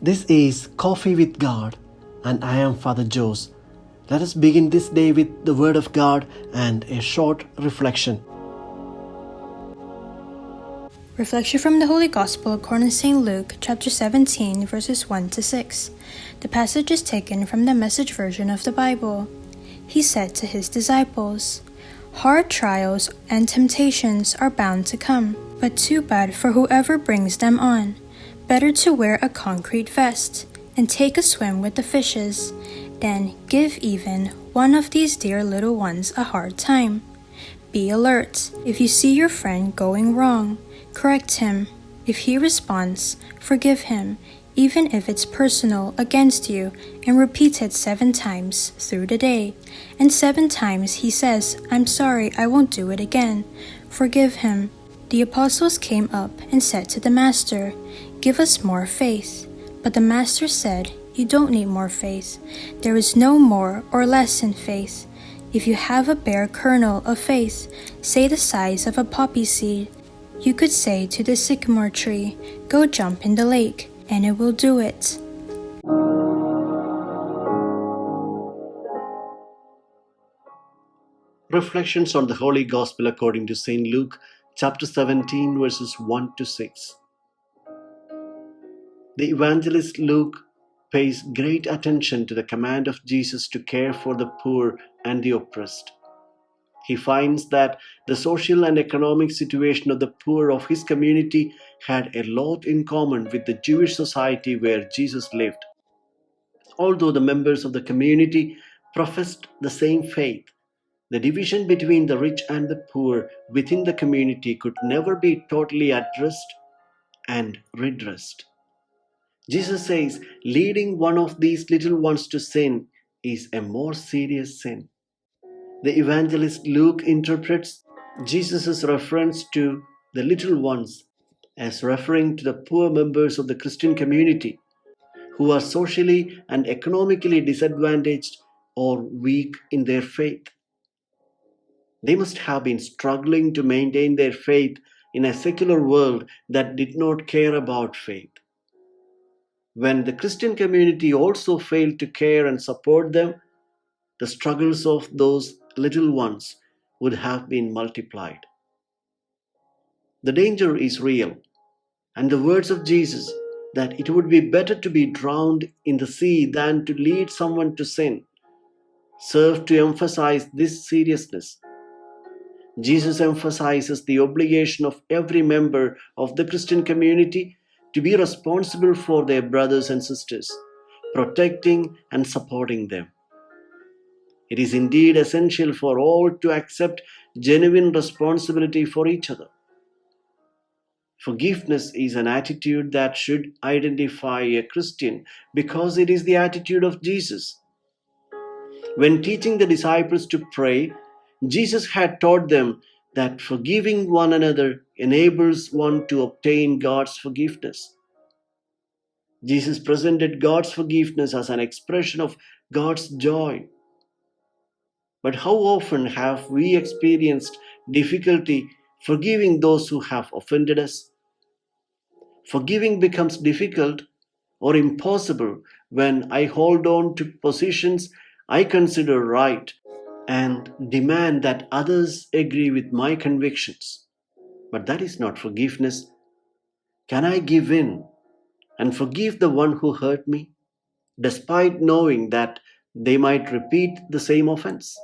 This is Coffee with God, and I am Father Jose. Let us begin this day with the Word of God and a short reflection. Reflection from the Holy Gospel according to St. Luke, chapter 17, verses 1 to 6. The passage is taken from the Message version of the Bible. He said to his disciples, "Hard trials and temptations are bound to come, but too bad for whoever brings them on. Better to wear a concrete vest and take a swim with the fishes than give even one of these dear little ones a hard time. Be alert. If you see your friend going wrong, correct him. If he responds, forgive him, even if it's personal against you, and repeat it 7 times through the day. And 7 times he says, 'I'm sorry, I won't do it again.' Forgive him." The apostles came up and said to the Master, "Give us more faith." But the Master said, "You don't need more faith. There is no more or less in faith. If you have a bare kernel of faith, say the size of a poppy seed, you could say to the sycamore tree, 'Go jump in the lake,' and it will do it." Reflections on the Holy Gospel according to St. Luke, chapter 17, verses 1 to 6. The Evangelist Luke pays great attention to the command of Jesus to care for the poor and the oppressed. He finds that the social and economic situation of the poor of his community had a lot in common with the Jewish society where Jesus lived. Although the members of the community professed the same faith, the division between the rich and the poor within the community could never be totally addressed and redressed. Jesus says leading one of these little ones to sin is a more serious sin. The evangelist Luke interprets Jesus' reference to the little ones as referring to the poor members of the Christian community who are socially and economically disadvantaged or weak in their faith. They must have been struggling to maintain their faith in a secular world that did not care about faith. When the Christian community also failed to care and support them, the struggles of those little ones would have been multiplied. The danger is real, and the words of Jesus that it would be better to be drowned in the sea than to lead someone to sin serve to emphasize this seriousness. Jesus emphasizes the obligation of every member of the Christian community to be responsible for their brothers and sisters, protecting and supporting them. It is indeed essential for all to accept genuine responsibility for each other. Forgiveness is an attitude that should identify a Christian because it is the attitude of Jesus. When teaching the disciples to pray, Jesus had taught them that forgiving one another enables one to obtain God's forgiveness. Jesus presented God's forgiveness as an expression of God's joy. But how often have we experienced difficulty forgiving those who have offended us? Forgiving becomes difficult or impossible when I hold on to positions I consider right and demand that others agree with my convictions. But that is not forgiveness. Can I give in and forgive the one who hurt me, despite knowing that they might repeat the same offense?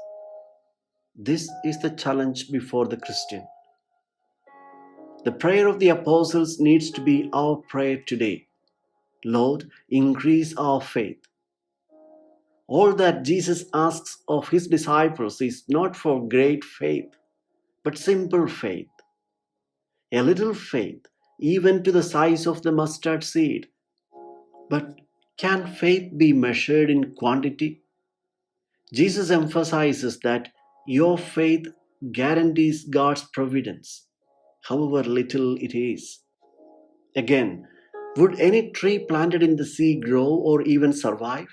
This is the challenge before the Christian. The prayer of the apostles needs to be our prayer today. Lord, increase our faith. All that Jesus asks of his disciples is not for great faith, but simple faith. A little faith, even to the size of the mustard seed. But can faith be measured in quantity? Jesus emphasizes that your faith guarantees God's providence, however little it is. Again, would any tree planted in the sea grow or even survive?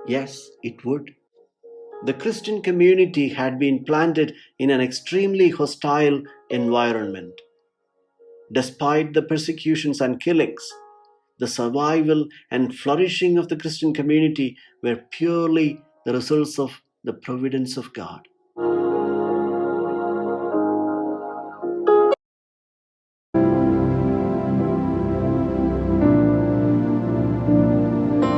Yes, it would. The Christian community had been planted in an extremely hostile environment. Despite the persecutions and killings, The survival and flourishing of the Christian community were purely the results of the providence of God.